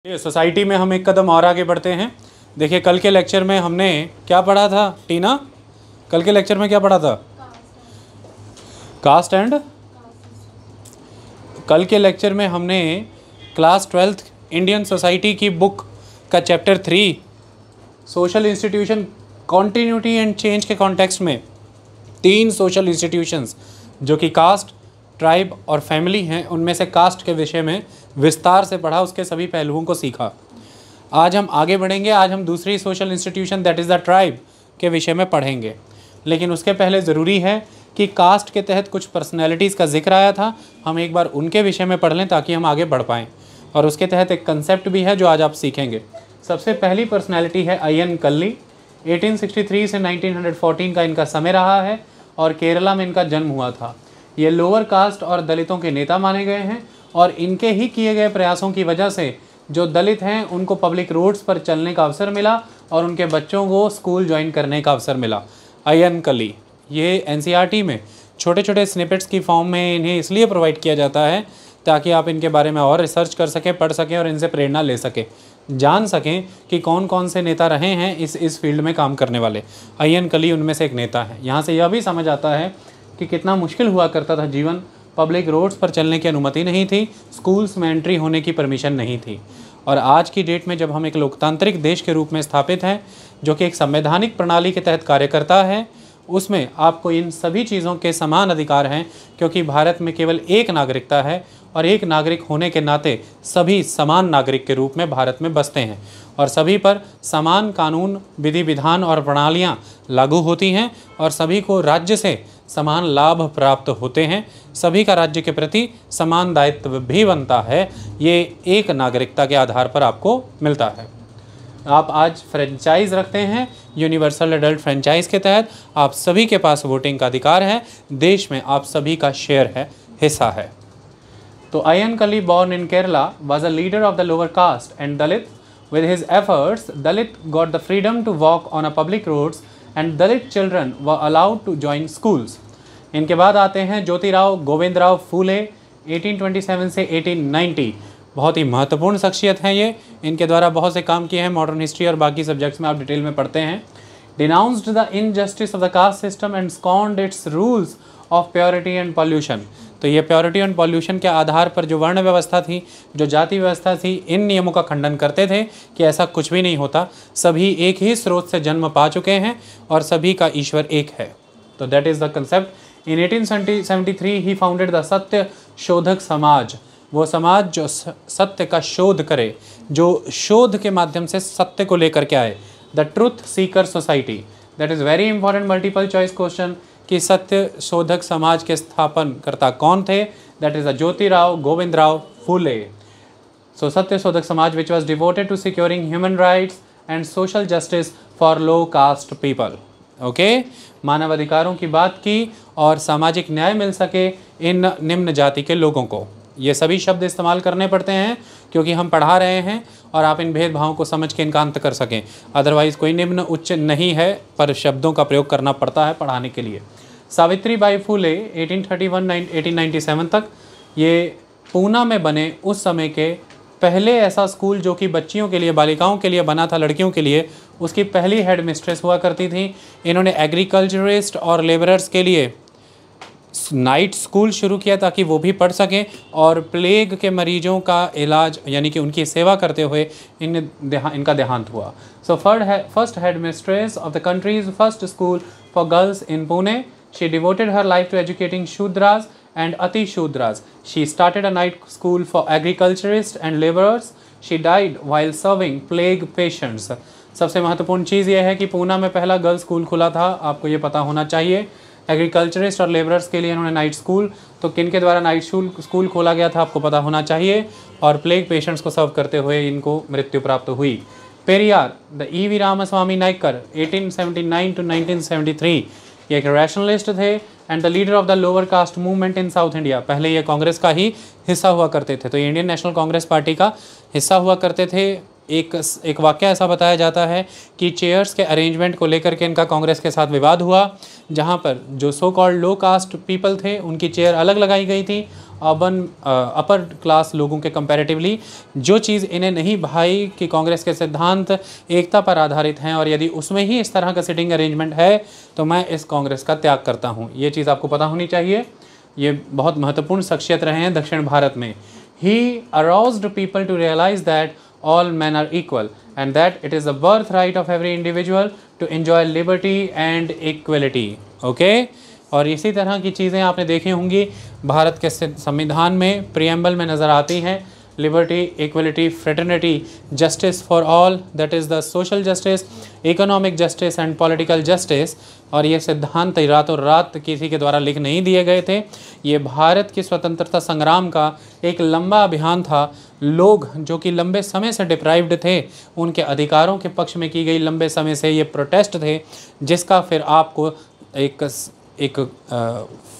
ये सोसाइटी में हम एक कदम और आगे बढ़ते हैं। देखिए, कल के लेक्चर में हमने क्या पढ़ा था टीना? कल के लेक्चर में क्या पढ़ा था? कास्ट एंड कल के लेक्चर में हमने क्लास 12th इंडियन सोसाइटी की बुक का chapter 3 social institution continuity and change के कॉन्टेक्स्ट में 3 सोशल इंस्टीट्यूशंस जो कि कास्ट, ट्राइब और फैमिली हैं, उनमें से कास्ट के विषय में विस्तार से पढ़ा, उसके सभी पहलुओं को सीखा। आज हम आगे बढ़ेंगे। आज हम दूसरी social institution that is the tribe के विषय में पढ़ेंगे, लेकिन उसके पहले ज़रूरी है कि कास्ट के तहत कुछ पर्सनैलिटीज़ का जिक्र आया था, हम एक बार उनके विषय में पढ़ लें ताकि हम आगे बढ़ पाएँ। और उसके तहत एक कंसेप्ट भी है जो आज आप सीखेंगे। सबसे पहली पर्सनैलिटी है अय्यन कल्ली। 1863 से 1914 का इनका समय रहा है और केरला में इनका जन्म हुआ था। ये लोअर कास्ट और दलितों के नेता माने गए हैं और इनके ही किए गए प्रयासों की वजह से जो दलित हैं उनको पब्लिक रोड्स पर चलने का अवसर मिला और उनके बच्चों को स्कूल ज्वाइन करने का अवसर मिला। अय्यन कल्ली ये एनसीईआरटी में छोटे छोटे स्निपेट्स की फॉर्म में इन्हें इसलिए प्रोवाइड किया जाता है ताकि आप इनके बारे में और रिसर्च कर सकें, पढ़ सकें और इनसे प्रेरणा ले सकें, जान सकें कि कौन कौन से नेता रहे हैं इस फील्ड में काम करने वाले। अय्यन कल्ली उनमें से एक नेता है। यहाँ से यह भी समझ आता है कि कितना मुश्किल हुआ करता था जीवन। पब्लिक रोड्स पर चलने की अनुमति नहीं थी, स्कूल्स में एंट्री होने की परमिशन नहीं थी। और आज की डेट में जब हम एक लोकतांत्रिक देश के रूप में स्थापित हैं, जो कि एक संवैधानिक प्रणाली के तहत कार्य करता है, उसमें आपको इन सभी चीज़ों के समान अधिकार हैं, क्योंकि भारत में केवल एक नागरिकता है और एक नागरिक होने के नाते सभी समान नागरिक के रूप में भारत में बसते हैं और सभी पर समान कानून, विधि विधान और प्रणालियाँ लागू होती हैं और सभी को राज्य से समान लाभ प्राप्त होते हैं। सभी का राज्य के प्रति समान दायित्व भी बनता है। ये एक नागरिकता के आधार पर आपको मिलता है। आप आज फ्रेंचाइज रखते हैं, यूनिवर्सल एडल्ट फ्रेंचाइज के तहत आप सभी के पास वोटिंग का अधिकार है। देश में आप सभी का शेयर है, हिस्सा है। तो अय्यन कल्ली, born in Kerala, was a leader of the lower caste and Dalit. With his efforts, Dalit got the freedom to walk on a public roads and Dalit children were allowed to join schools. इनके बाद आते हैं ज्योतिराव गोविंदराव फूले, 1827 से 1890। बहुत ही महत्वपूर्ण शख्सियत हैं ये। इनके द्वारा बहुत से काम किए हैं, मॉडर्न हिस्ट्री और बाकी सब्जेक्ट्स में आप डिटेल में पढ़ते हैं। Denounced the injustice of the caste system and scorned its rules of purity and pollution. तो ये प्योरिटी एंड पॉल्यूशन के आधार पर जो वर्ण व्यवस्था थी, जो जाति व्यवस्था थी, इन नियमों का खंडन करते थे कि ऐसा कुछ भी नहीं होता। सभी एक ही स्रोत से जन्म पा चुके हैं और सभी का ईश्वर एक है। तो that is the concept. In 1873 he founded the सत्य शोधक समाज। वो समाज जो सत्य का शोध करे, जो शोध के माध्यम से सत्य को लेकर के आए। The truth seeker society. That is very important multiple choice question कि सत्य शोधक समाज के स्थापनकर्ता कौन थे? That is Jyotirao Govindrao Phule. So Satya Shodhak Samaj which was devoted to securing human rights and social justice for low caste people. Okay, मानव अधिकारों की बात की और सामाजिक न्याय मिल सके इन निम्न जाति के लोगों को। ये सभी शब्द इस्तेमाल करने पड़ते हैं क्योंकि हम पढ़ा रहे हैं और आप इन भेदभावों को समझ के इनका अंत कर सकें। अदरवाइज़ कोई निम्न उच्च नहीं है, पर शब्दों का प्रयोग करना पड़ता है पढ़ाने के लिए। सावित्री बाई फूले 1831-1897 तक ये पूना में बने उस समय के पहले ऐसा स्कूल जो कि बच्चियों के लिए, बालिकाओं के लिए बना था, लड़कियों के लिए, उसकी पहली हेड मिस्ट्रेस हुआ करती थी। इन्होंने एग्रीकल्चरिस्ट और लेबरर्स के लिए नाइट स्कूल शुरू किया ताकि वो भी पढ़ सकें और प्लेग के मरीजों का इलाज यानी कि उनकी सेवा करते हुए इनका देहांत हुआ। So first head mistress of the country's first school for girls in Pune. She devoted her life to educating Shudras and Ati Shudras. She started a night school for agriculturists and laborers. She died while serving plague patients. सबसे महत्वपूर्ण चीज़ यह है कि पूना में पहला girls school खुला था, आपको ये पता होना चाहिए। एग्रीकल्चरिस्ट और लेबरर्स के लिए इन्होंने नाइट स्कूल, तो किन के द्वारा नाइट स्कूल खोला गया था आपको पता होना चाहिए, और प्लेग पेशेंट्स को सर्व करते हुए इनको मृत्यु प्राप्त हुई। Periyar, the E.V. Ramaswamy Naicker 1879 to 1973, ये एक रैशनलिस्ट थे and the leader of the lower caste movement in South India. पहले ये कांग्रेस का ही हिस्सा हुआ करते थे, तो ये इंडियन नेशनल कांग्रेस पार्टी का हिस्सा हुआ करते थे एक वाक़या ऐसा बताया जाता है कि चेयर्स के अरेंजमेंट को लेकर के इनका कांग्रेस के साथ विवाद हुआ, जहां पर जो सो कॉल्ड लो कास्ट पीपल थे उनकी चेयर अलग लगाई गई थी अपर क्लास लोगों के कंपैरेटिवली। जो चीज़ इन्हें नहीं भाई कि कांग्रेस के सिद्धांत एकता पर आधारित हैं और यदि उसमें ही इस तरह का सिटिंग अरेंजमेंट है तो मैं इस कांग्रेस का त्याग करता हूँ। ये चीज़ आपको पता होनी चाहिए। ये बहुत महत्वपूर्ण शख्सियत रहे हैं दक्षिण भारत में। He aroused people to realize that all men are equal and that it is the birthright of every individual to enjoy liberty and equality. Okay? और इसी तरह की चीज़ें आपने देखी होंगी भारत के संविधान में प्रियम्बल में नज़र आती हैं। Liberty, equality, fraternity, justice for all, that is the social justice, economic justice and political justice. और ये सिद्धांत रातों रात किसी के द्वारा लिख नहीं दिए गए थे। ये भारत की स्वतंत्रता संग्राम का एक लंबा अभियान था। लोग जो कि लंबे समय से डिप्राइव्ड थे, उनके अधिकारों के पक्ष में की गई लंबे समय से ये प्रोटेस्ट थे, जिसका फिर आपको एक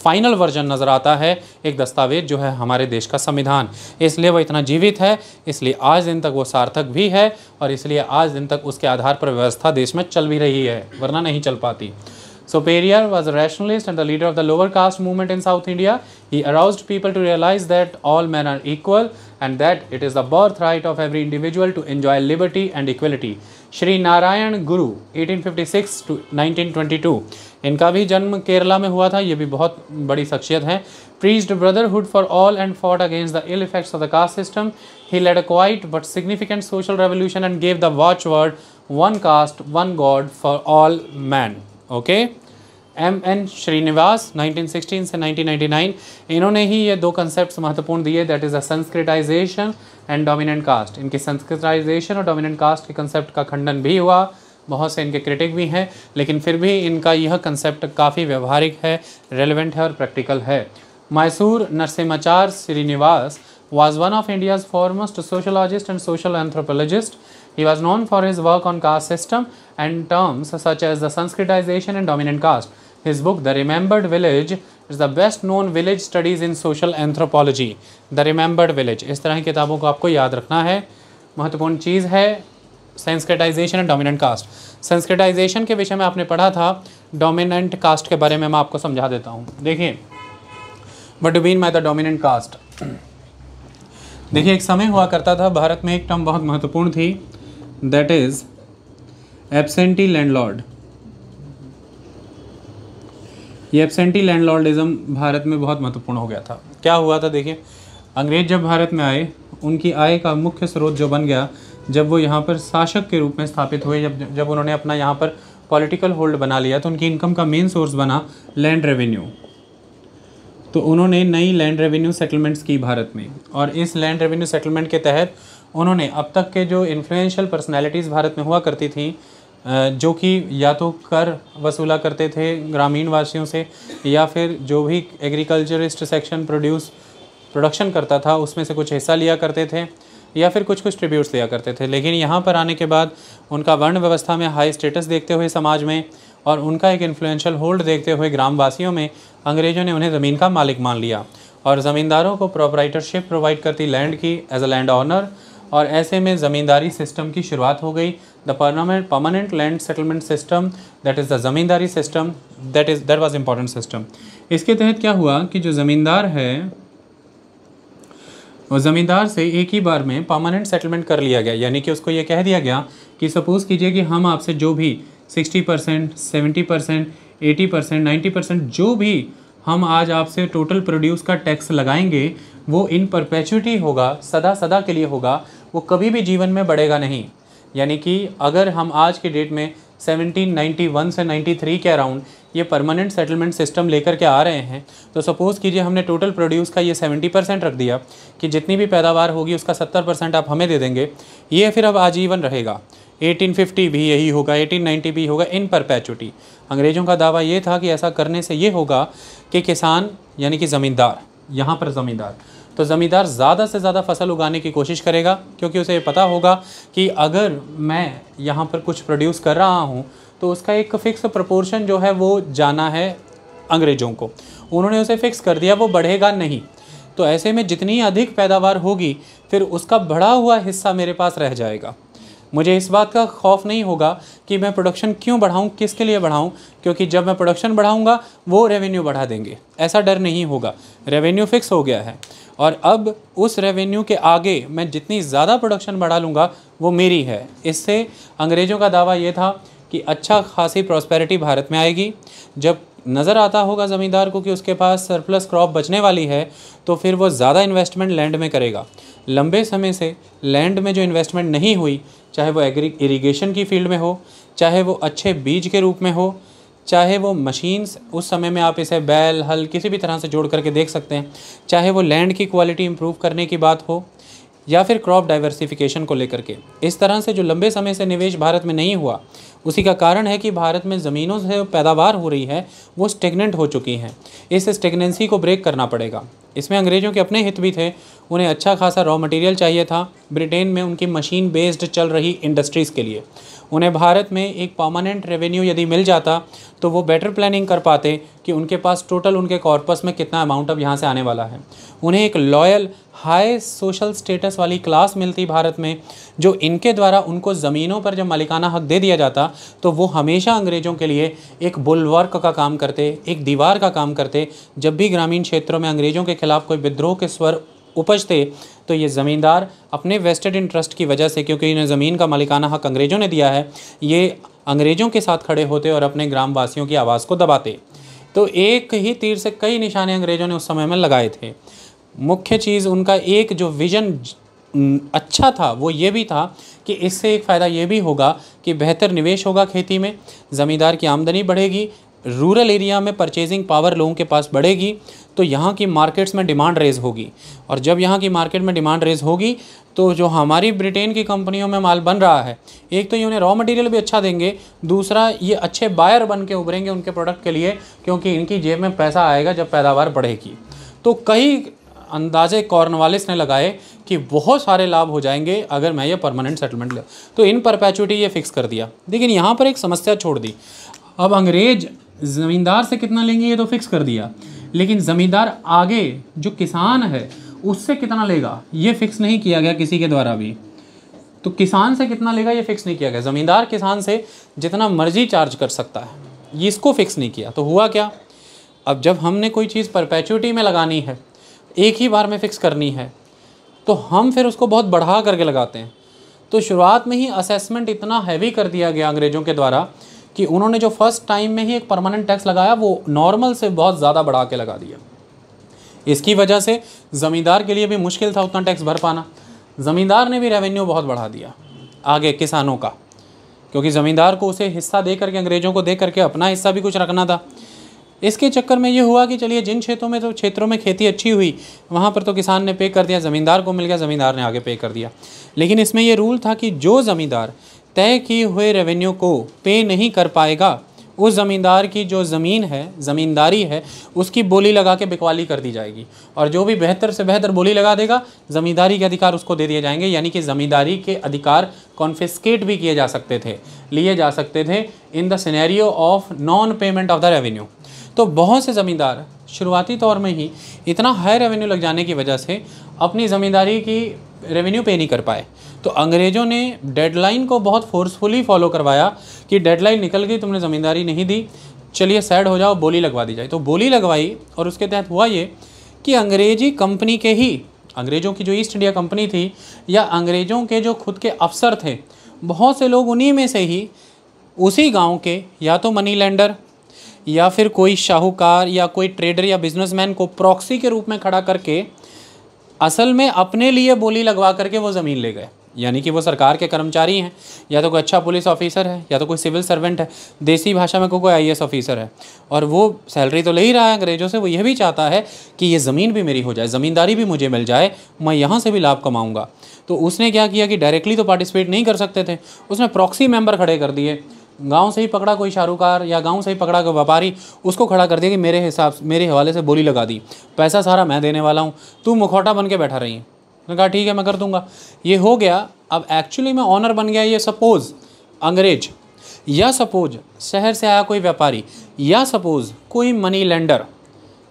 फाइनल वर्जन नज़र आता है, एक दस्तावेज जो है हमारे देश का संविधान। इसलिए वो इतना जीवित है, इसलिए आज दिन तक वो सार्थक भी है और इसलिए आज दिन तक उसके आधार पर व्यवस्था देश में चल भी रही है, वरना नहीं चल पाती। So Periyar was a rationalist and the leader of the lower caste movement in South India. He aroused people to realize that all men are equal and that it is the birthright of every individual to enjoy liberty and equality. Shri Narayan Guru 1856 to 1922, इनका भी जन्म केरला में हुआ था। ये भी बहुत बड़ी शख्सियत है। Preached brotherhood for all and fought against the ill effects of the caste system. He led a quiet but significant social revolution and gave the watchword one caste, one God for all men. Okay. M.N. Srinivas 1916 से 1999, इन्होंने ही ये दो concept महत्वपूर्ण दिए, that is a Sanskritisation and dominant caste. इनकी Sanskritisation और dominant caste के concept का खंडन भी हुआ, बहुत से इनके क्रिटिक भी हैं, लेकिन फिर भी इनका यह कंसेप्ट काफ़ी व्यवहारिक है, रेलिवेंट है और प्रैक्टिकल है। Mysore नरसिम्हाचार्य Srinivas was one of India's foremost sociologist and social anthropologist. He was known for his work on caste system and terms such as the Sanskritization and dominant caste. His book, The Remembered Village, is the best known village studies in social anthropology. The Remembered Village. इस तरह की किताबों को आपको याद रखना है, महत्वपूर्ण चीज़ है। Sanskritization and dominant caste. Sanskritization के विषय में आपने पढ़ा था, dominant caste के बारे में मैं आपको समझा देता हूँ। देखिए, what do you mean by the dominant caste? देखिए, एक समय हुआ करता था भारत में, एक टर्म बहुत महत्वपूर्ण थी, दैट इज एब्सेंटी लैंडलॉर्ड। ये एब्सेंटी लैंडलॉर्डिज्म भारत में बहुत महत्वपूर्ण हो गया था। क्या हुआ था, देखिए, अंग्रेज जब भारत में आए, उनकी आय का मुख्य स्रोत जो बन गया, जब वो यहाँ पर शासक के रूप में स्थापित हुए, जब उन्होंने अपना यहाँ पर पॉलिटिकल होल्ड बना लिया, तो उनकी इनकम का मेन सोर्स बना लैंड रेवेन्यू। तो उन्होंने नई लैंड रेवेन्यू सेटलमेंट्स की भारत में, और इस लैंड रेवेन्यू सेटलमेंट के तहत उन्होंने अब तक के जो इन्फ्लुएंशियल पर्सनैलिटीज़ भारत में हुआ करती थी, जो कि या तो कर वसूला करते थे ग्रामीण वासियों से, या फिर जो भी एग्रीकल्चरिस्ट सेक्शन प्रोडक्शन करता था उसमें से कुछ हिस्सा लिया करते थे, या फिर कुछ ट्रिब्यूट्स लिया करते थे। लेकिन यहाँ पर आने के बाद उनका वर्ण व्यवस्था में हाई स्टेटस देखते हुए समाज में, और उनका एक इन्फ्लुएंशियल होल्ड देखते हुए ग्रामवासियों में, अंग्रेज़ों ने उन्हें ज़मीन का मालिक मान लिया और ज़मींदारों को प्रोप्राइटरशिप प्रोवाइड करती लैंड की एज अ लैंड ऑनर। और ऐसे में ज़मींदारी सिस्टम की शुरुआत हो गई, the permanent land settlement system, that is the ज़मींदारी system, that was important system. इसके तहत क्या हुआ कि जो ज़मींदार है, वो ज़मींदार से एक ही बार में परमानेंट सेटलमेंट कर लिया गया, यानी कि उसको ये कह दिया गया कि सपोज़ कीजिए कि हम आपसे जो भी 60%, 70%, 80%, 90% जो भी हम आज आपसे टोटल प्रोड्यूस का टैक्स लगाएंगे, वो इन परपेचुइटी होगा, सदा सदा के लिए होगा, वो कभी भी जीवन में बढ़ेगा नहीं। यानी कि अगर हम आज के डेट में 1791 से 93 के अराउंड ये परमानेंट सेटलमेंट सिस्टम लेकर के आ रहे हैं, तो सपोज़ कीजिए हमने टोटल प्रोड्यूस का ये 70% रख दिया कि जितनी भी पैदावार होगी उसका 70% आप हमें दे देंगे, ये फिर अब आजीवन रहेगा। 1850 भी यही होगा, 1890 भी होगा, इन परपेचुइटी। अंग्रेज़ों का दावा ये था कि ऐसा करने से ये होगा कि किसान यानी कि ज़मींदार, यहाँ पर ज़मींदार, तो ज़मींदार ज़्यादा से ज़्यादा फसल उगाने की कोशिश करेगा, क्योंकि उसे पता होगा कि अगर मैं यहाँ पर कुछ प्रोड्यूस कर रहा हूँ तो उसका एक फ़िक्स प्रोपोर्शन जो है वो जाना है अंग्रेज़ों को, उन्होंने उसे फ़िक्स कर दिया, वो बढ़ेगा नहीं। तो ऐसे में जितनी अधिक पैदावार होगी फिर उसका बढ़ा हुआ हिस्सा मेरे पास रह जाएगा। मुझे इस बात का खौफ नहीं होगा कि मैं प्रोडक्शन क्यों बढ़ाऊं, किसके लिए बढ़ाऊं, क्योंकि जब मैं प्रोडक्शन बढ़ाऊंगा वो रेवेन्यू बढ़ा देंगे, ऐसा डर नहीं होगा। रेवेन्यू फिक्स हो गया है और अब उस रेवेन्यू के आगे मैं जितनी ज़्यादा प्रोडक्शन बढ़ा लूँगा वो मेरी है। इससे अंग्रेज़ों का दावा ये था कि अच्छा खासी प्रॉस्पेरिटी भारत में आएगी। जब नज़र आता होगा ज़मींदार को कि उसके पास सरप्लस क्रॉप बचने वाली है तो फिर वो ज़्यादा इन्वेस्टमेंट लैंड में करेगा। लंबे समय से लैंड में जो इन्वेस्टमेंट नहीं हुई, चाहे वो इरिगेशन की फील्ड में हो, चाहे वो अच्छे बीज के रूप में हो, चाहे वो मशीन्स, उस समय में आप इसे बैल हल किसी भी तरह से जोड़ करके देख सकते हैं, चाहे वो लैंड की क्वालिटी इंप्रूव करने की बात हो या फिर क्रॉप डाइवर्सिफिकेशन को लेकर के, इस तरह से जो लंबे समय से निवेश भारत में नहीं हुआ, उसी का कारण है कि भारत में ज़मीनों से पैदावार हो रही है वो स्टेगनेंट हो चुकी हैं। इस स्टेगनेंसी को ब्रेक करना पड़ेगा। इसमें अंग्रेज़ों के अपने हित भी थे, उन्हें अच्छा खासा रॉ मटेरियल चाहिए था ब्रिटेन में उनकी मशीन बेस्ड चल रही इंडस्ट्रीज़ के लिए। उन्हें भारत में एक परमानेंट रेवेन्यू यदि मिल जाता तो वो बेटर प्लानिंग कर पाते कि उनके पास टोटल उनके कॉर्पस में कितना अमाउंट अब यहाँ से आने वाला है। उन्हें एक लॉयल हाई सोशल स्टेटस वाली क्लास मिलती भारत में, जो इनके द्वारा उनको ज़मीनों पर जब मालिकाना हक दे दिया जाता तो वो हमेशा अंग्रेज़ों के लिए एक बुलवर्क का काम करते, एक दीवार का काम करते। जब भी ग्रामीण क्षेत्रों में अंग्रेज़ों के खिलाफ कोई विद्रोह के स्वर उपजते तो ये ज़मींदार अपने वेस्टेड इंटरेस्ट की वजह से, क्योंकि इन्हें ज़मीन का मालिकाना हक अंग्रेज़ों ने दिया है, ये अंग्रेज़ों के साथ खड़े होते और अपने ग्रामवासियों की आवाज़ को दबाते। तो एक ही तीर से कई निशाने अंग्रेज़ों ने उस समय में लगाए थे। मुख्य चीज़ उनका एक जो विज़न अच्छा था वो ये भी था कि इससे एक फ़ायदा ये भी होगा कि बेहतर निवेश होगा खेती में, ज़मींदार की आमदनी बढ़ेगी, रूरल एरिया में परचेजिंग पावर लोगों के पास बढ़ेगी, तो यहाँ की मार्केट्स में डिमांड रेज़ होगी। और जब यहाँ की मार्केट में डिमांड रेज़ होगी तो जो हमारी ब्रिटेन की कंपनियों में माल बन रहा है, एक तो ये उन्हें रॉ मटेरियल भी अच्छा देंगे, दूसरा ये अच्छे बायर बन के उभरेंगे उनके प्रोडक्ट के लिए, क्योंकि इनकी जेब में पैसा आएगा जब पैदावार बढ़ेगी। तो कई अंदाजे कॉर्नवालिस ने लगाए कि बहुत सारे लाभ हो जाएंगे अगर मैं ये परमानेंट सेटलमेंट ले, तो इन परपेचुइटी ये फिक्स कर दिया। लेकिन यहाँ पर एक समस्या छोड़ दी। अब अंग्रेज ज़मींदार से कितना लेंगे ये तो फिक्स कर दिया, लेकिन ज़मींदार आगे जो किसान है उससे कितना लेगा ये फिक्स नहीं किया गया किसी के द्वारा भी। तो किसान से कितना लेगा ये फिक्स नहीं किया गया। ज़मींदार किसान से जितना मर्जी चार्ज कर सकता है, ये इसको फिक्स नहीं किया। तो हुआ क्या, अब जब हमने कोई चीज़ परपेचुइटी में लगानी है, एक ही बार में फिक्स करनी है, तो हम फिर उसको बहुत बढ़ा करके लगाते हैं। तो शुरुआत में ही असेसमेंट इतना हैवी कर दिया गया अंग्रेज़ों के द्वारा कि उन्होंने जो फर्स्ट टाइम में ही एक परमानेंट टैक्स लगाया वो नॉर्मल से बहुत ज़्यादा बढ़ा के लगा दिया। इसकी वजह से ज़मींदार के लिए भी मुश्किल था उतना टैक्स भर पाना। ज़मींदार ने भी रेवेन्यू बहुत बढ़ा दिया आगे किसानों का, क्योंकि ज़मींदार को उसे हिस्सा दे करके, अंग्रेज़ों को दे करके अपना हिस्सा भी कुछ रखना था। इसके चक्कर में ये हुआ कि चलिए जिन क्षेत्रों में खेती अच्छी हुई वहाँ पर तो किसान ने पे कर दिया, ज़मींदार को मिल गया, ज़मींदार ने आगे पे कर दिया। लेकिन इसमें ये रूल था कि जो ज़मींदार तय किए हुए रेवेन्यू को पे नहीं कर पाएगा, उस ज़मींदार की जो ज़मीन है, ज़मींदारी है, उसकी बोली लगा के बिकवाली कर दी जाएगी, और जो भी बेहतर से बेहतर बोली लगा देगा ज़मींदारी के अधिकार उसको दे दिए जाएंगे। यानी कि ज़मींदारी के अधिकार कॉन्फिस्केट भी किए जा सकते थे, लिए जा सकते थे in the scenario of non payment of the revenue. तो बहुत से ज़मींदार शुरुआती तौर में ही इतना हाई रेवेन्यू लग जाने की वजह से अपनी ज़मींदारी की रेवेन्यू पे नहीं कर पाए। तो अंग्रेज़ों ने डेडलाइन को बहुत फोर्सफुली फॉलो करवाया कि डेडलाइन निकल गई, तुमने ज़मींदारी नहीं दी, चलिए सैड हो जाओ, बोली लगवा दी जाए। तो बोली लगवाई और उसके तहत हुआ ये कि अंग्रेजी कंपनी के ही, अंग्रेज़ों की जो ईस्ट इंडिया कंपनी थी या अंग्रेज़ों के जो खुद के अफसर थे, बहुत से लोग उन्हीं में से ही उसी गाँव के या तो मनी लेंडर या फिर कोई शाहूकार या कोई ट्रेडर या बिजनेसमैन को प्रॉक्सी के रूप में खड़ा करके असल में अपने लिए बोली लगवा करके वो ज़मीन ले गए। यानी कि वो सरकार के कर्मचारी हैं, या तो कोई अच्छा पुलिस ऑफिसर है, या तो कोई सिविल सर्वेंट है, देसी भाषा में कोई आईएएस ऑफिसर है, और वो सैलरी तो ले ही रहा है अंग्रेज़ों से, वो यह भी चाहता है कि ये ज़मीन भी मेरी हो जाए, ज़मींदारी भी मुझे मिल जाए, मैं यहाँ से भी लाभ कमाऊँगा। तो उसने क्या किया कि डायरेक्टली तो पार्टिसिपेट नहीं कर सकते थे, उसने प्रॉक्सी मेंबर खड़े कर दिए। गांव से ही पकड़ा कोई शाहूकार या गांव से ही पकड़ा कोई व्यापारी, उसको खड़ा कर दिया कि मेरे हिसाब से, मेरे हवाले से बोली लगा दी, पैसा सारा मैं देने वाला हूँ, तू मुखौटा बन के बैठा रही है। मैंने कहा ठीक है मैं कर दूंगा। ये हो गया। अब एक्चुअली में ऑनर बन गया ये सपोज़ अंग्रेज, या सपोज शहर से आया कोई व्यापारी, या सपोज़ कोई मनी लेंडर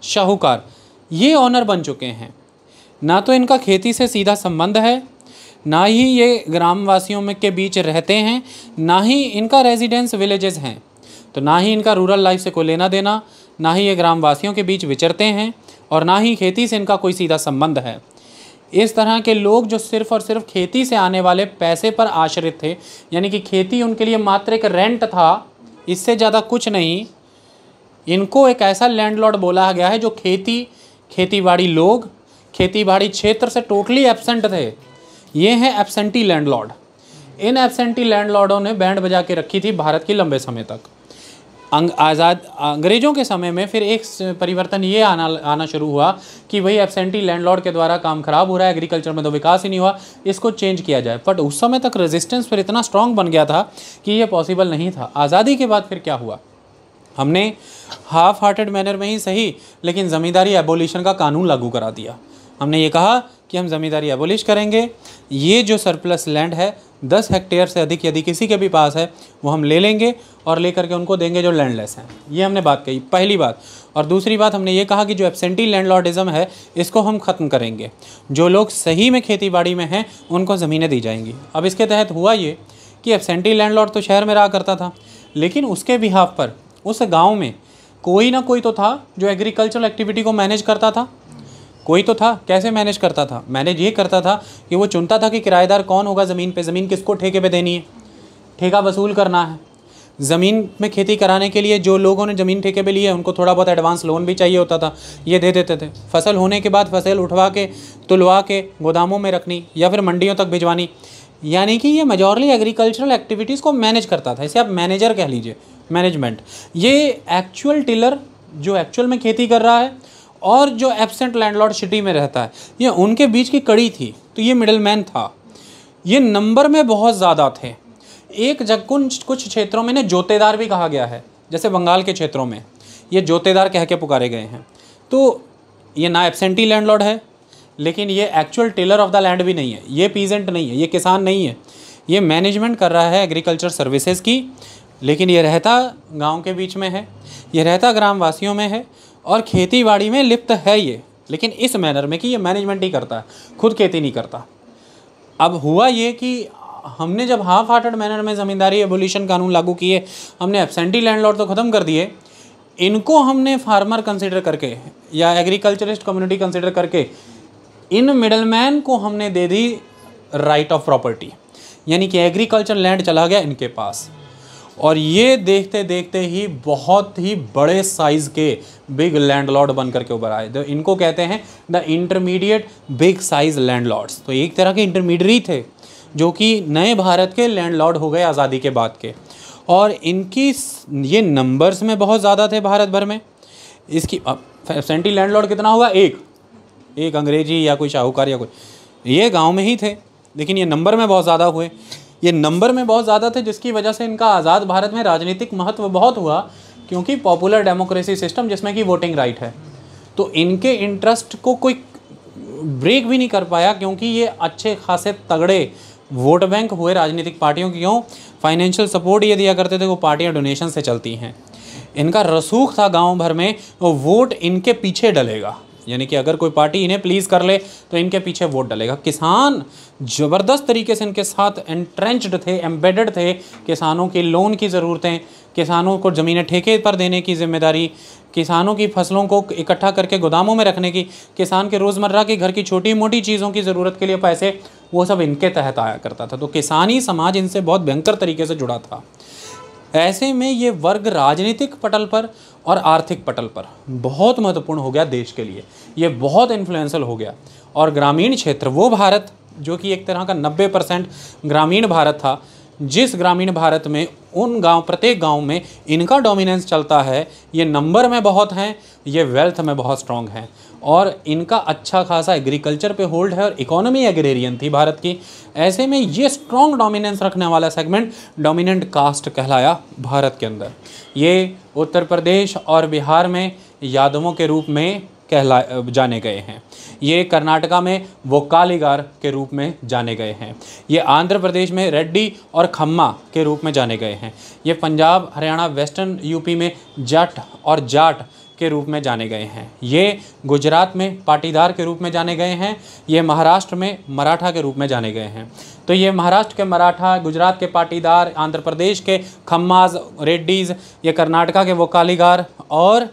शाहूकार, ये ऑनर बन चुके हैं। ना तो इनका खेती से सीधा संबंध है, ना ही ये ग्रामवासियों में के बीच रहते हैं, ना ही इनका रेजिडेंस विलेजेस हैं। तो ना ही इनका रूरल लाइफ से कोई लेना देना, ना ही ये ग्रामवासियों के बीच विचरते हैं, और ना ही खेती से इनका कोई सीधा संबंध है। इस तरह के लोग जो सिर्फ़ और सिर्फ खेती से आने वाले पैसे पर आश्रित थे, यानी कि खेती उनके लिए मात्र एक रेंट था, इससे ज़्यादा कुछ नहीं, इनको एक ऐसा लैंडलॉर्ड बोला गया है जो खेतीबाड़ी लोग खेतीबाड़ी क्षेत्र से टोटली एब्सेंट थे। ये हैं एब्सेंटी लैंडलॉर्ड। इन एब्सेंटी लैंडलॉर्डों ने बैंड बजा के रखी थी भारत की लंबे समय तक। अंग्रेज़ों के समय में फिर एक परिवर्तन ये आना शुरू हुआ कि भाई एब्सेंटी लैंडलॉर्ड के द्वारा काम खराब हो रहा है, एग्रीकल्चर में तो विकास ही नहीं हुआ, इसको चेंज किया जाए। बट उस समय तक रेजिस्टेंस फिर इतना स्ट्रांग बन गया था कि ये पॉसिबल नहीं था। आज़ादी के बाद फिर क्या हुआ, हमने हाफ हार्टेड मैनर में ही सही, लेकिन ज़मींदारी एबोलिशन का कानून लागू करा दिया। हमने ये कहा कि हम ज़मींदारी एबोलिश करेंगे, ये जो सरप्लस लैंड है 10 हेक्टेयर से अधिक यदि किसी के भी पास है वो हम ले लेंगे और ले करके उनको देंगे जो लैंडलेस हैं। ये हमने बात कही, पहली बात। और दूसरी बात हमने ये कहा कि जो एब्सेंटी लैंडलॉर्डिज़म है इसको हम ख़त्म करेंगे, जो लोग सही में खेतीबाड़ी में हैं उनको ज़मीनें दी जाएंगी। अब इसके तहत हुआ ये कि एब्सेंटी लैंडलॉर्ड तो शहर में रहा करता था, लेकिन उसके बिहाफ पर उस गाँव में कोई ना कोई तो था जो एग्रीकल्चरल एक्टिविटी को मैनेज करता था। कोई तो था। कैसे मैनेज करता था? मैनेज ये करता था कि वो चुनता था कि किराएदार कौन होगा ज़मीन पे, ज़मीन किसको ठेके पे देनी है, ठेका वसूल करना है। ज़मीन में खेती कराने के लिए जो लोगों ने ज़मीन ठेके पे ली है उनको थोड़ा बहुत एडवांस लोन भी चाहिए होता था, ये दे देते थे। फसल होने के बाद फसल उठवा के तुलवा के गोदामों में रखनी या फिर मंडियों तक भिजवानी, यानी कि ये मेजॉरली एग्रीकल्चरल एक्टिविटीज़ को मैनेज करता था। इसे आप मैनेजर कह लीजिए, मैनेजमेंट। ये एक्चुअल टिलर जो एक्चुअल में खेती कर रहा है और जो एब्सेंट लैंडलॉर्ड सिटी में रहता है, ये उनके बीच की कड़ी थी। तो ये मिडलमैन था। ये नंबर में बहुत ज़्यादा थे। एक कुछ क्षेत्रों में इन्हें जोतेदार भी कहा गया है, जैसे बंगाल के क्षेत्रों में ये जोतेदार कह के पुकारे गए हैं। तो ये ना एब्सेंटी लैंडलॉर्ड है, लेकिन ये actual tiller of the land भी नहीं है, ये पीजेंट नहीं है, ये किसान नहीं है, ये मैनेजमेंट कर रहा है एग्रीकल्चर सर्विसेज की। लेकिन ये रहता गांव के बीच में है, ये रहता ग्रामवासियों में है और खेती बाड़ी में लिप्त है ये, लेकिन इस मैनर में कि ये मैनेजमेंट ही करता है, खुद खेती नहीं करता। अब हुआ ये कि हमने जब हाफ हार्टेड मैनर में ज़मींदारी एबोलिशन कानून लागू किए, हमने एब्सेंटी लैंडलॉर्ड तो ख़त्म कर दिए, इनको हमने फार्मर कंसिडर करके या एग्रीकल्चरिस्ट कम्युनिटी कंसिडर करके इन मिडलमैन को हमने दे दी राइट ऑफ प्रॉपर्टी, यानी कि एग्रीकल्चर लैंड चला गया इनके पास। और ये देखते देखते ही बहुत ही बड़े साइज़ के बिग लैंडलॉर्ड बन करके उभर आए। तो इनको कहते हैं the intermediate big size landlords. तो एक तरह के इंटरमीडिएट थे जो कि नए भारत के लैंडलॉर्ड हो गए आज़ादी के बाद के, और इनकी ये नंबर्स में बहुत ज़्यादा थे भारत भर में। इसकी एब्सेंटी लैंडलॉर्ड कितना हुआ? एक अंग्रेजी या कोई शाहूकार या कोई, ये गाँव में ही थे, लेकिन ये नंबर में बहुत ज़्यादा हुए। ये नंबर में बहुत ज़्यादा थे जिसकी वजह से इनका आज़ाद भारत में राजनीतिक महत्व बहुत हुआ, क्योंकि पॉपुलर डेमोक्रेसी सिस्टम जिसमें कि वोटिंग राइट है, तो इनके इंटरेस्ट को कोई ब्रेक भी नहीं कर पाया, क्योंकि ये अच्छे खासे तगड़े वोट बैंक हुए राजनीतिक पार्टियों की। क्यों? फाइनेंशियल सपोर्ट ये दिया करते थे, वो पार्टियाँ डोनेशन से चलती हैं। इनका रसूख था गाँव भर में, वो वोट इनके पीछे डलेगा, यानी कि अगर कोई पार्टी इन्हें प्लीज़ कर ले तो इनके पीछे वोट डलेगा। किसान ज़बरदस्त तरीके से इनके साथ एंट्रेंच्ड थे, एम्बेडेड थे। किसानों की लोन की ज़रूरतें, किसानों को ज़मीनें ठेके पर देने की जिम्मेदारी, किसानों की फसलों को इकट्ठा करके गोदामों में रखने की, किसान के रोज़मर्रा की घर की छोटी मोटी चीज़ों की ज़रूरत के लिए पैसे, वो सब इनके तहत आया करता था। तो किसानी समाज इनसे बहुत भयंकर तरीके से जुड़ा था। ऐसे में ये वर्ग राजनीतिक पटल पर और आर्थिक पटल पर बहुत महत्वपूर्ण हो गया देश के लिए, ये बहुत इन्फ्लुएंशियल हो गया। और ग्रामीण क्षेत्र, वो भारत जो कि एक तरह का 90% ग्रामीण भारत था, जिस ग्रामीण भारत में उन प्रत्येक गांव में इनका डोमिनेंस चलता है, ये नंबर में बहुत हैं, ये वेल्थ में बहुत स्ट्रॉन्ग हैं, और इनका अच्छा खासा एग्रीकल्चर पे होल्ड है और इकोनॉमी एग्रेरियन थी भारत की। ऐसे में ये स्ट्रॉन्ग डोमिनेंस रखने वाला सेगमेंट डोमिनेंट कास्ट कहलाया भारत के अंदर। ये उत्तर प्रदेश और बिहार में यादवों के रूप में जाने गए हैं, ये कर्नाटका में वोक्कालिगार के रूप में जाने गए हैं, ये आंध्र प्रदेश में रेड्डी और खम्मा के रूप में जाने गए हैं, ये पंजाब हरियाणा वेस्टर्न यूपी में जट और जाट के रूप में जाने गए हैं, ये गुजरात में पाटीदार के रूप में जाने गए हैं, ये महाराष्ट्र में मराठा के रूप में जाने गए हैं। तो ये महाराष्ट्र के मराठा, गुजरात के पाटीदार, आंध्र प्रदेश के खम्माज, रेड्डीज़, ये कर्नाटका के वोकालीगार और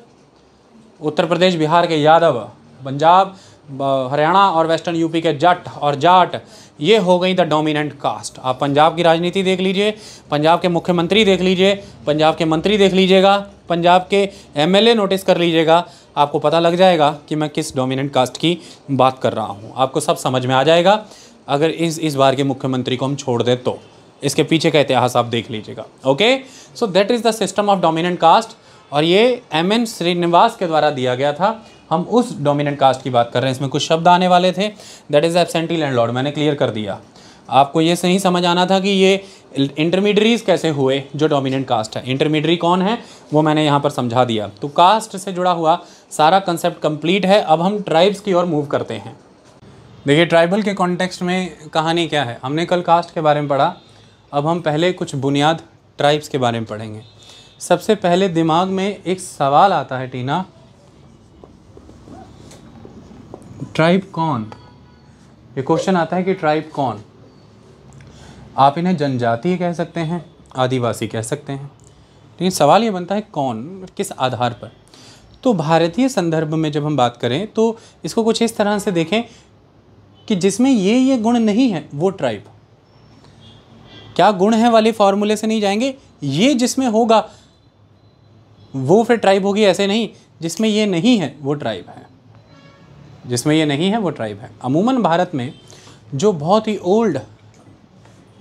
उत्तर प्रदेश बिहार के यादव, पंजाब हरियाणा और वेस्टर्न यूपी के जट और जाट, ये हो गई द डोमिनेंट कास्ट। आप पंजाब की राजनीति देख लीजिए, पंजाब के मुख्यमंत्री देख लीजिए, पंजाब के मंत्री देख लीजिएगा, पंजाब के एमएलए नोटिस कर लीजिएगा, आपको पता लग जाएगा कि मैं किस डोमिनेंट कास्ट की बात कर रहा हूँ। आपको सब समझ में आ जाएगा अगर इस बार के मुख्यमंत्री को हम छोड़ दें तो। इसके पीछे का इतिहास आप देख लीजिएगा। Okay, so that is the system of dominant caste, और ये एम.एन. श्रीनिवास के द्वारा दिया गया था। हम उस डोमिनेंट कास्ट की बात कर रहे हैं। इसमें कुछ शब्द आने वाले थे, दैट इज़ एब्सेंटी लैंडलॉर्ड, मैंने क्लियर कर दिया। आपको ये सही समझ आना था कि ये इंटरमीडियरीज कैसे हुए जो डोमिनेंट कास्ट है, इंटरमीडियरी कौन है वो मैंने यहाँ पर समझा दिया। तो कास्ट से जुड़ा हुआ सारा कंसेप्ट कंप्लीट है। अब हम ट्राइब्स की ओर मूव करते हैं। देखिए, ट्राइबल के कॉन्टेक्स्ट में कहानी क्या है, हमने कल कास्ट के बारे में पढ़ा, अब हम पहले कुछ बुनियाद ट्राइब्स के बारे में पढ़ेंगे। सबसे पहले दिमाग में एक सवाल आता है टीना, ट्राइब कौन? ये क्वेश्चन आता है कि ट्राइब कौन? आप इन्हें जनजातीय कह सकते हैं, आदिवासी कह सकते हैं, लेकिन सवाल ये बनता है कौन, किस आधार पर? तो भारतीय संदर्भ में जब हम बात करें तो इसको कुछ इस तरह से देखें कि जिसमें ये गुण नहीं है वो ट्राइब। क्या गुण है वाले फॉर्मूले से नहीं जाएंगे, ये जिसमें होगा वो फिर ट्राइब होगी, ऐसे नहीं। जिसमें ये नहीं है वो ट्राइब है, जिसमें ये नहीं है वो ट्राइब है। अमूमन भारत में जो बहुत ही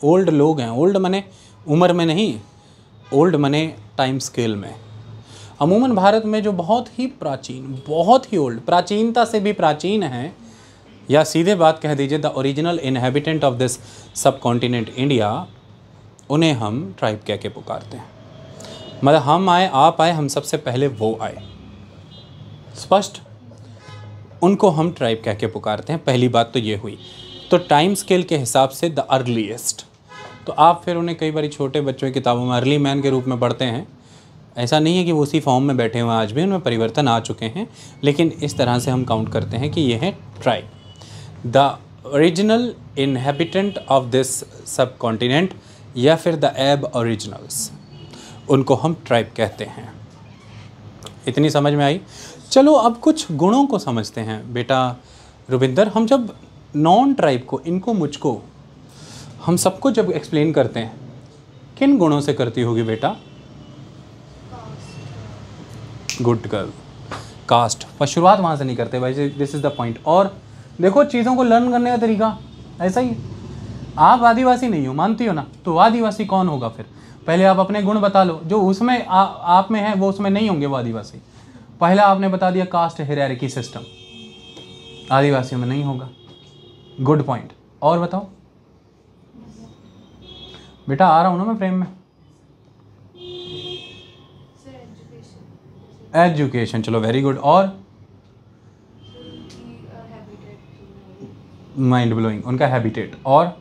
ओल्ड लोग हैं, ओल्ड मने उम्र में नहीं, ओल्ड मने टाइम स्केल में, अमूमन भारत में जो बहुत ही प्राचीन, बहुत ही ओल्ड, प्राचीनता से भी प्राचीन है, या सीधे बात कह दीजिए the original inhabitant of this सब कॉन्टिनेंट इंडिया, उन्हें हम ट्राइब कह के पुकारते हैं। मतलब हम आए, आप आए, हम सबसे पहले वो आए, स्पष्ट, उनको हम ट्राइब कह के पुकारते हैं। पहली बात तो ये हुई। तो टाइम स्केल के हिसाब से द अर्लीस्ट, तो आप फिर उन्हें कई बार छोटे बच्चों की किताबों में अर्ली मैन के रूप में पढ़ते हैं। ऐसा नहीं है कि वो उसी फॉर्म में बैठे हुए, आज भी उनमें परिवर्तन आ चुके हैं, लेकिन इस तरह से हम काउंट करते हैं कि ये है tribe, the original inhabitant of this सब कॉन्टिनेंट, या फिर द एब ओरिजिनल्स, उनको हम ट्राइब कहते हैं। इतनी समझ में आई? चलो अब कुछ गुणों को समझते हैं। बेटा रुबिंदर, हम जब नॉन ट्राइब को, इनको, मुझको, हम सबको जब एक्सप्लेन करते हैं, किन गुणों से करती होगी बेटा? Good girl, caste. पर शुरुआत वहाँ से नहीं करते भाई, दिस इज़ द पॉइंट। और देखो चीज़ों को लर्न करने का तरीका ऐसा ही। आप आदिवासी नहीं हो, मानती हो ना, तो आदिवासी कौन होगा फिर? पहले आप अपने गुण बता लो, जो उसमें आप में है वो उसमें नहीं होंगे वो आदिवासी। पहला आपने बता दिया कास्ट हायरार्की सिस्टम, आदिवासियों में नहीं होगा। Good point. और बताओ बेटा, आ रहा हूँ ना मैं फ्रेम में। एजुकेशन, चलो वेरी गुड। और माइंड ब्लोइंग, उनका हैबिटेट। और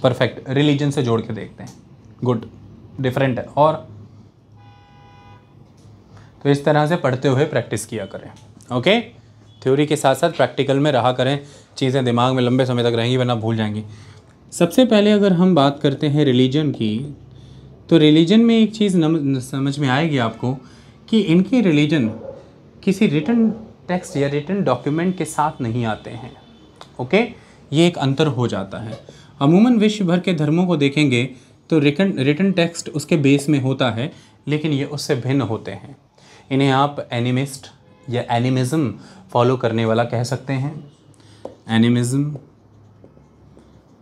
परफेक्ट, रिलीजन से जोड़ के देखते हैं। गुड, डिफरेंट है। और तो इस तरह से पढ़ते हुए प्रैक्टिस किया करें। ओके, थ्योरी के साथ साथ प्रैक्टिकल में रहा करें, चीज़ें दिमाग में लंबे समय तक रहेंगी, वरना भूल जाएंगी। सबसे पहले अगर हम बात करते हैं रिलीजन की, तो रिलीजन में एक चीज़ समझ में आएगी आपको कि इनके रिलीजन किसी रिटन टेक्स्ट या रिटन डॉक्यूमेंट के साथ नहीं आते हैं। ओके, ये एक अंतर हो जाता है। अमूमन विश्व भर के धर्मों को देखेंगे तो रिटन टेक्स्ट उसके बेस में होता है, लेकिन ये उससे भिन्न होते हैं। इन्हें आप एनिमिस्ट या एनिमिज़म फॉलो करने वाला कह सकते हैं। एनिमिज़म,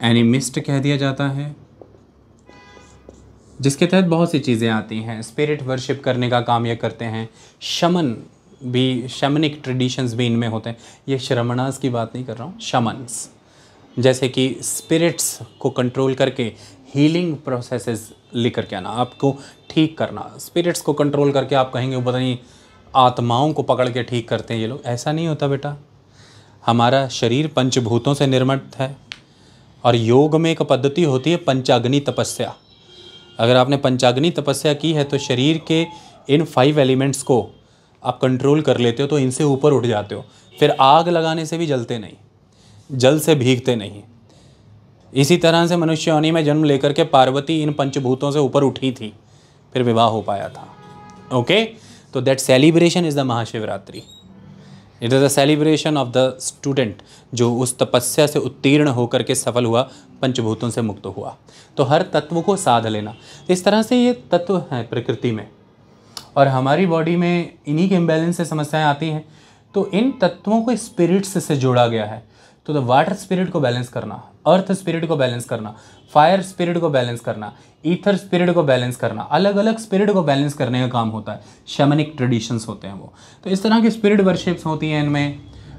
एनिमिस्ट कह दिया जाता है, जिसके तहत बहुत सी चीज़ें आती हैं। स्पिरिट वर्शिप करने का काम ये करते हैं। शमन भी, शमनिक ट्रेडिशंस भी इनमें होते हैं। ये श्रमणास की बात नहीं कर रहा हूँ, शमन्स, जैसे कि स्पिरिट्स को कंट्रोल करके हीलिंग प्रोसेसेस लेकर के आना, आपको ठीक करना। स्पिरिट्स को कंट्रोल करके आप कहेंगे वो पता नहीं आत्माओं को पकड़ के ठीक करते हैं ये लोग, ऐसा नहीं होता बेटा। हमारा शरीर पंचभूतों से निर्मित है, और योग में एक पद्धति होती है पंचाग्नि तपस्या। अगर आपने पंचाग्नि तपस्या की है तो शरीर के इन 5 एलिमेंट्स को आप कंट्रोल कर लेते हो, तो इनसे ऊपर उठ जाते हो। फिर आग लगाने से भी जलते नहीं, जल से भीगते नहीं। इसी तरह से मनुष्य योनि में जन्म लेकर के पार्वती इन पंचभूतों से ऊपर उठी थी, फिर विवाह हो पाया था। ओके, तो that celebration is the Mahashivratri. It is the celebration of the student जो उस तपस्या से उत्तीर्ण होकर के सफल हुआ, पंचभूतों से मुक्त हुआ। तो हर तत्व को साध लेना, इस तरह से ये तत्व हैं प्रकृति में, और हमारी बॉडी में इन्हीं के इम्बैलेंस से समस्याएं आती हैं। तो इन तत्वों को स्पिरिट्स से जोड़ा गया है। तो द वाटर स्पिरिट को बैलेंस करना, अर्थ स्पिरिट को बैलेंस करना, फायर स्पिरिट को बैलेंस करना, ईथर स्पिरिट को बैलेंस करना, अलग अलग स्पिरिट को बैलेंस करने का काम होता है। शैमनिक ट्रेडिशंस होते हैं वो। तो इस तरह की स्पिरिट वर्शिप्स होती हैं, इनमें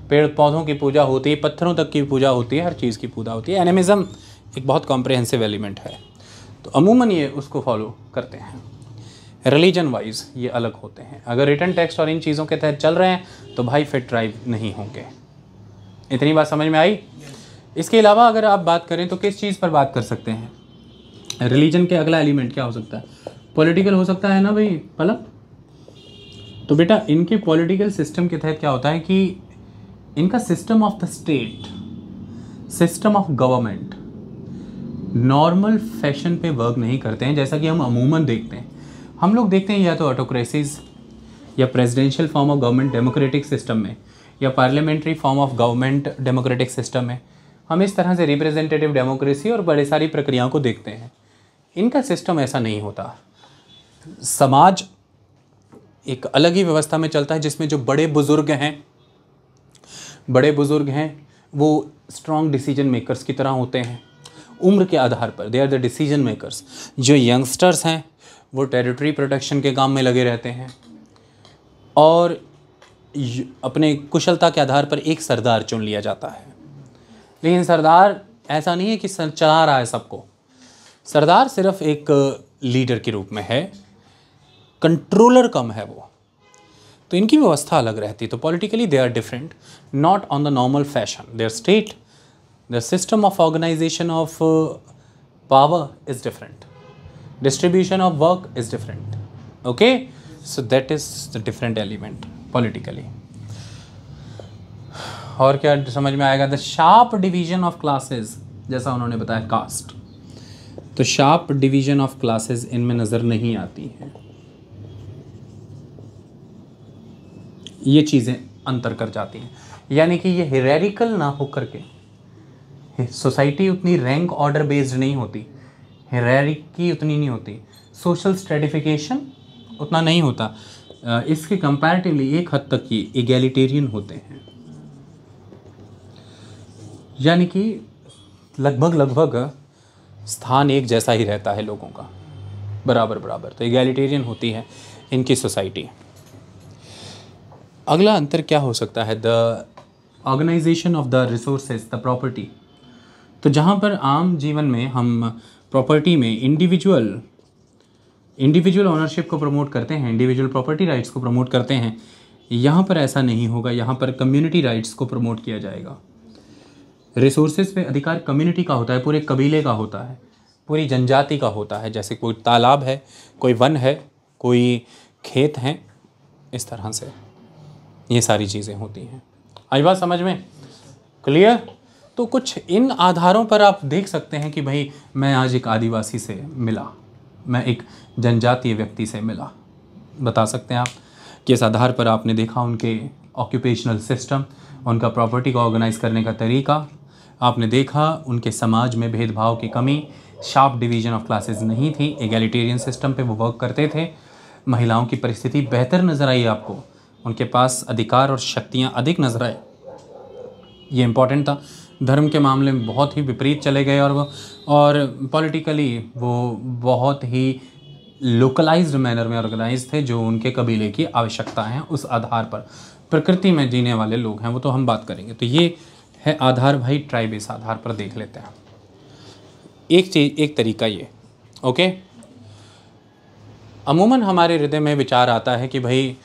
पेड़ पौधों की पूजा होती है, पत्थरों तक की पूजा होती है, हर चीज़ की पूजा होती है। एनिमिज्म एक बहुत कॉम्प्रिहेंसिव एलिमेंट है, तो अमूमन ये उसको फॉलो करते हैं। रिलीजन वाइज ये अलग होते हैं। अगर रिटन टेक्स्ट और इन चीज़ों के तहत चल रहे हैं तो भाई फिर ट्राइब नहीं होंगे। इतनी बात समझ में आई। इसके अलावा अगर आप बात करें तो किस चीज़ पर बात कर सकते हैं? रिलीजन के अगला एलिमेंट क्या हो सकता है? पॉलिटिकल हो सकता है ना भाई पलक। तो बेटा इनके पॉलिटिकल सिस्टम के तहत क्या होता है कि इनका system of the state, system of government normal fashion पे वर्क नहीं करते हैं, जैसा कि हम अमूमन देखते हैं। हम लोग देखते हैं या तो ऑटोक्रेसीज या presidential form of government democratic system में, या parliamentary form of government democratic system में। हम इस तरह से रिप्रेजेंटेटिव डेमोक्रेसी और बड़ी सारी प्रक्रियाओं को देखते हैं। इनका सिस्टम ऐसा नहीं होता। समाज एक अलग ही व्यवस्था में चलता है, जिसमें जो बड़े बुजुर्ग हैं वो स्ट्रॉन्ग डिसीजन मेकर्स की तरह होते हैं। उम्र के आधार पर they are the decision makers. जो यंगस्टर्स हैं वो टेरिटरी प्रोटेक्शन के काम में लगे रहते हैं, और अपने कुशलता के आधार पर एक सरदार चुन लिया जाता है। लेकिन सरदार ऐसा नहीं है कि चला रहा है सबको। सरदार सिर्फ एक लीडर के रूप में है, कंट्रोलर कम है वो। तो इनकी व्यवस्था अलग रहती है। तो politically they are different, not on the normal fashion. Their state, the system of organization of power is different, distribution of work is different. Okay, so that is the different element politically. और क्या समझ में आएगा? the sharp division of classes, जैसा उन्होंने बताया cast, तो sharp division of classes इनमें नज़र नहीं आती है। ये चीज़ें अंतर कर जाती हैं, यानी कि ये हियरार्किकल ना होकर के सोसाइटी उतनी रैंक ऑर्डर बेस्ड नहीं होती, हायरार्की उतनी नहीं होती, सोशल स्ट्रेटिफिकेशन उतना नहीं होता। इसके कंपैरेटिवली एक हद तक ये एगैलिटेरियन होते हैं, यानी कि लगभग स्थान एक जैसा ही रहता है लोगों का, बराबर। तो एगैलिटेरियन होती है इनकी सोसाइटी। अगला अंतर क्या हो सकता है? The organisation of the resources, the property. तो जहाँ पर आम जीवन में हम प्रॉपर्टी में इंडिविजुअल ओनरशिप को प्रमोट करते हैं, इंडिविजुअल प्रॉपर्टी राइट्स को प्रमोट करते हैं, यहाँ पर ऐसा नहीं होगा। यहाँ पर कम्युनिटी राइट्स को प्रमोट किया जाएगा। रिसोर्सेज पे अधिकार कम्युनिटी का होता है, पूरे कबीले का होता है, पूरी जनजाति का होता है। जैसे कोई तालाब है, कोई वन है, कोई खेत हैं, इस तरह से ये सारी चीज़ें होती हैं। आई बात समझ में? क्लियर? तो कुछ इन आधारों पर आप देख सकते हैं कि भाई मैं आज एक आदिवासी से मिला, मैं एक जनजातीय व्यक्ति से मिला, बता सकते हैं आप कि इस आधार पर आपने देखा उनके ऑक्यूपेशनल सिस्टम, उनका प्रॉपर्टी को ऑर्गेनाइज करने का तरीका, आपने देखा उनके समाज में भेदभाव की कमी, शार्प डिवीजन ऑफ क्लासेस नहीं थी, एगैलिटेरियन सिस्टम पे वो वर्क करते थे। महिलाओं की परिस्थिति बेहतर नज़र आई आपको, उनके पास अधिकार और शक्तियाँ अधिक नजर आए, ये इम्पॉर्टेंट था। धर्म के मामले में बहुत ही विपरीत चले गए, और पॉलिटिकली वो बहुत ही लोकलाइज्ड मैनर में ऑर्गेनाइज थे, जो उनके कबीले की आवश्यकता हैं उस आधार पर। प्रकृति में जीने वाले लोग हैं वो तो हम बात करेंगे। तो ये है आधार भाई, ट्राइब इस आधार पर देख लेते हैं। एक तरीका ये। ओके, अमूमन हमारे हृदय में विचार आता है कि भाई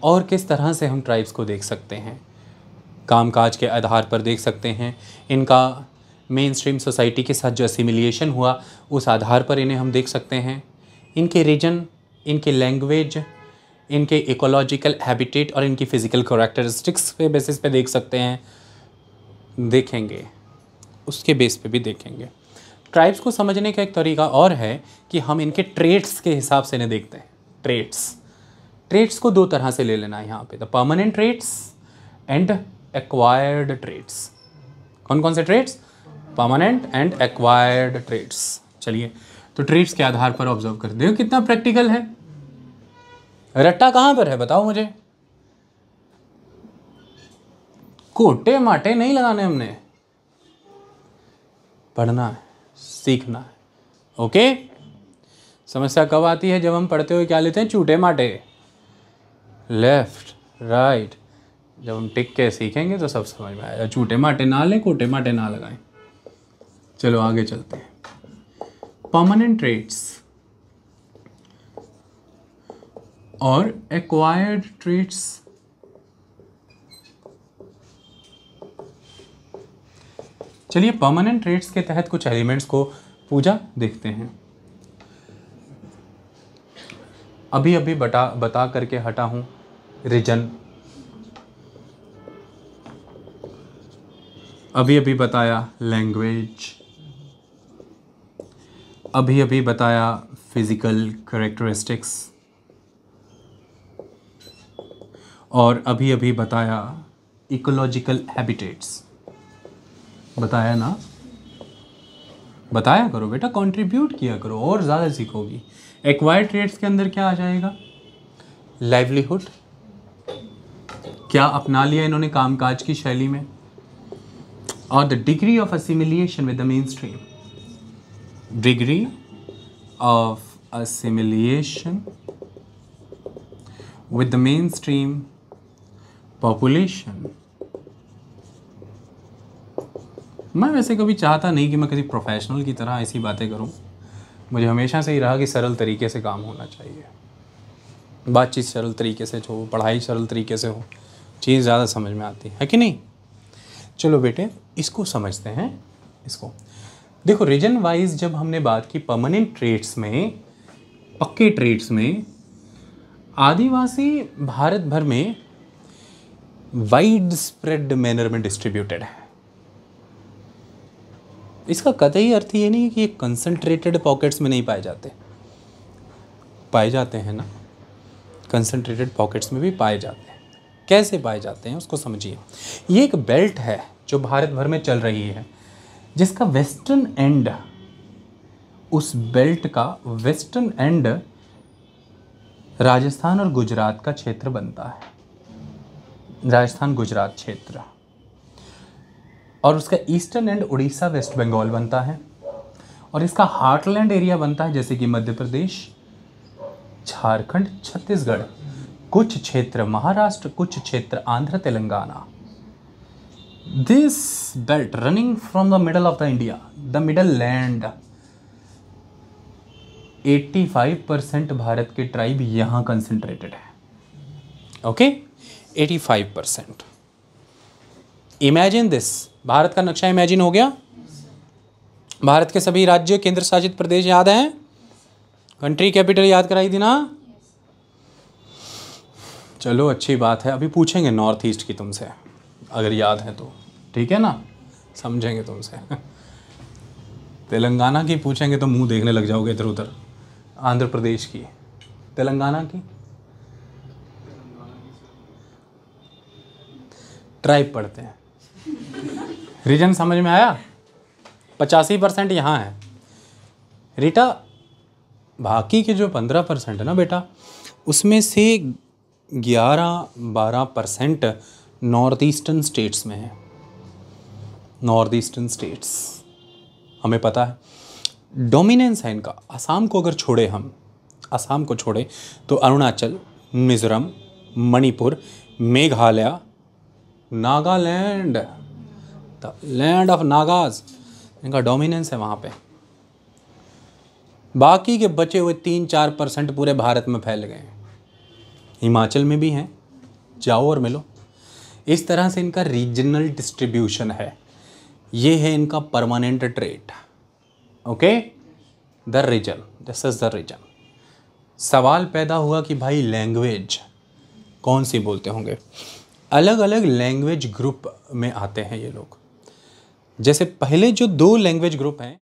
और किस तरह से हम ट्राइब्स को देख सकते हैं। कामकाज के आधार पर देख सकते हैं, इनका मेन स्ट्रीम सोसाइटी के साथ जो असिमिलिएशन हुआ उस आधार पर इन्हें हम देख सकते हैं, इनके रीजन, इनके लैंग्वेज, इनके इकोलॉजिकल हैबिटेट और इनकी फिजिकल कैरेक्टरिस्टिक्स पे बेसिस पे देख सकते हैं, देखेंगे, उसके बेस पे भी देखेंगे। ट्राइब्स को समझने का एक तरीका और है कि हम इनके ट्रेट्स के हिसाब से इन्हें देखते हैं। ट्रेट्स को दो तरह से ले लेना है यहाँ पे, the permanent traits and acquired traits. कौन कौन से traits? Permanent and acquired traits. चलिए, तो ट्रेट्स के आधार पर ऑब्जर्व कर देखो कितना प्रैक्टिकल है। रट्टा कहाँ पर है बताओ मुझे? कोटे माटे नहीं लगाने हमने, पढ़ना है, सीखना है। ओके, समस्या कब आती है? जब हम पढ़ते हुए क्या लेते हैं? चूटे माटे, लेफ्ट राइट। जब हम टिक के सीखेंगे तो सब समझ में आएगा। चूटे माटे ना लें, कोटे माटे ना लगाएं। चलो आगे चलते हैं। परमानेंट ट्रेट्स और एक्वायर्ड ट्रेट्स। चलिए, परमानेंट ट्रेट्स के तहत कुछ एलिमेंट्स को पूजा देखते हैं। अभी अभी बता करके हटा हूं रीजन, अभी अभी बताया लैंग्वेज, अभी अभी बताया फिजिकल कैरेक्टरिस्टिक्स, और अभी अभी बताया इकोलॉजिकल हैबिटेट्स। बताया ना? बताया करो बेटा, कंट्रीब्यूट किया करो और ज़्यादा सीखोगी। एक्वायर्ड ट्रेट्स के अंदर क्या आ जाएगा? लाइवलीहुड, क्या अपना लिया इन्होंने कामकाज की शैली में, और the degree of assimilation with the mainstream, degree of assimilation with the mainstream population. मैं वैसे कभी चाहता नहीं कि मैं किसी प्रोफेशनल की तरह ऐसी बातें करूं। मुझे हमेशा से ही रहा कि सरल तरीके से काम होना चाहिए, बातचीत सरल तरीके से हो, पढ़ाई सरल तरीके से हो, चीज़ ज़्यादा समझ में आती है कि नहीं? चलो बेटे, इसको समझते हैं। इसको देखो, रीजन वाइज जब हमने बात की परमानेंट ट्रेट्स में, पक्के ट्रेट्स में, आदिवासी भारत भर में वाइड स्प्रेड मैनर में डिस्ट्रीब्यूटेड है। इसका कतई अर्थ ये नहीं कि ये कंसंट्रेटेड पॉकेट्स में नहीं पाए जाते, पाए जाते हैं ना, कंसंट्रेटेड पॉकेट्स में भी पाए जाते हैं। कैसे पाए जाते हैं उसको समझिए। ये एक बेल्ट है जो भारत भर में चल रही है, जिसका वेस्टर्न एंड, उस बेल्ट का वेस्टर्न एंड राजस्थान और गुजरात का क्षेत्र बनता है, राजस्थान गुजरात क्षेत्र, और उसका ईस्टर्न एंड उड़ीसा वेस्ट बंगाल बनता है, और इसका हार्टलैंड एरिया बनता है जैसे कि मध्य प्रदेश, झारखंड, छत्तीसगढ़, कुछ क्षेत्र महाराष्ट्र, कुछ क्षेत्र Andhra Telangana. This belt running from the middle of the India, the middle land, 85% Bharat के ट्राइब यहाँ कंसंट्रेटेड है। ओके, 85%। इमेजिन दिस, भारत का नक्शा इमेजिन हो गया? भारत के सभी राज्य केंद्र शासित प्रदेश याद हैं? कंट्री कैपिटल याद कराई थी ना? चलो अच्छी बात है, अभी पूछेंगे नॉर्थ ईस्ट की तुमसे, अगर याद है तो, ठीक है ना, समझेंगे तुमसे। तेलंगाना की पूछेंगे तो मुंह देखने लग जाओगे इधर उधर। आंध्र प्रदेश की, तेलंगाना की ट्राइब पढ़ते हैं। रीजन समझ में आया? 85% यहाँ है रीटा। बाकी के जो 15% है ना बेटा, उसमें से 11-12% नॉर्थ ईस्टर्न स्टेट्स में है। नॉर्थ ईस्टर्न स्टेट्स हमें पता है, डोमिनेंस है इनका। असम को अगर छोड़े हम, असम को छोड़े तो Arunachal, Mizoram, Manipur, Meghalaya, Nagaland, the land of Nagas, इनका डोमिनेंस है वहाँ पे। बाकी के बचे हुए 3-4% पूरे भारत में फैल गए हैं। हिमाचल में भी हैं, जाओ और मिलो। इस तरह से इनका रीजनल डिस्ट्रीब्यूशन है। ये है इनका permanent trait. Okay, the reason, this is the reason. सवाल पैदा हुआ कि भाई लैंग्वेज कौन सी बोलते होंगे। अलग अलग लैंग्वेज ग्रुप में आते हैं ये लोग। जैसे पहले जो 2 लैंग्वेज ग्रुप हैं